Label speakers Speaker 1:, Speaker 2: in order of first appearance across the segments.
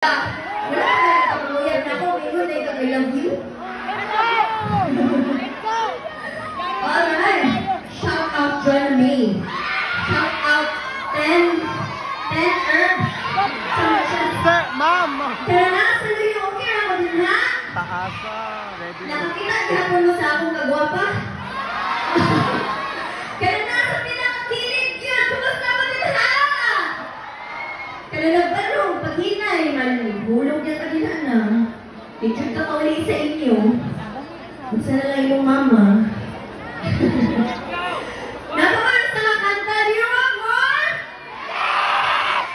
Speaker 1: Wala na pagmuyag na ako. Mayroon na ikaw, I love you. Alright. Shout out John May. Shout out 10 Herb.
Speaker 2: Ma'am!
Speaker 1: Kaya nasa na yung okay ako din ha?
Speaker 2: Taasa. Ready na.
Speaker 1: Nakakita gihapon mo sa akong kagwapa? Kaya nasa pinakapilig yun. Kumusta mo din ha? Kaya nagbarong paghinay. Hulog niya kagilan na. Picture ka pa ulit sa inyo. Basta na lang yung mama. Napaman sa kanta, do you want more?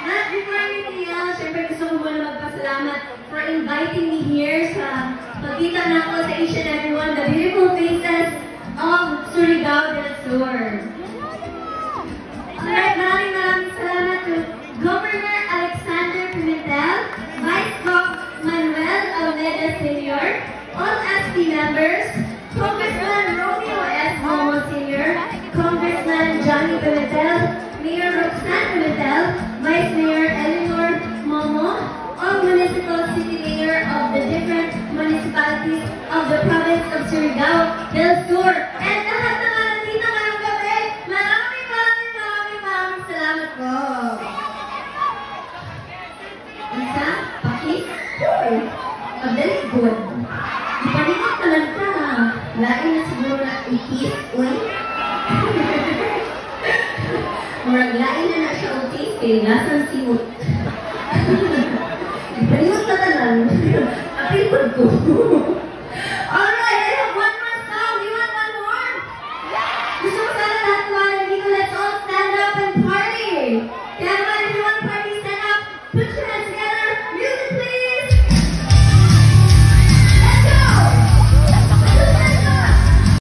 Speaker 1: Not before anything else, syempre gusto ko muna magpasalamat for inviting me here sa pagkita na ako sa each and everyone, the beautiful faces of Surigao del Sur. Alright, maraming salamat to Governor Alexander Pimentel, Vice Gov Manuel Almeida Sr., all SP members, Congressman Romeo S. Momo Sr., Congressman Johnny Pimentel, Mayor Roxanne Pimentel, Vice Mayor Eleanor Momo, all municipal city mayor of the different municipalities of the province of Surigao del Sur, and lahat na nandito ngayong gabi, maraming salamat po. Isa, pakis, very good. Ipalimot na lang ka. Lain na siguro na ikis, uy. Murag lain na siya utis, kaya nasan simot. Ipalimot na lang. Apilpod ko.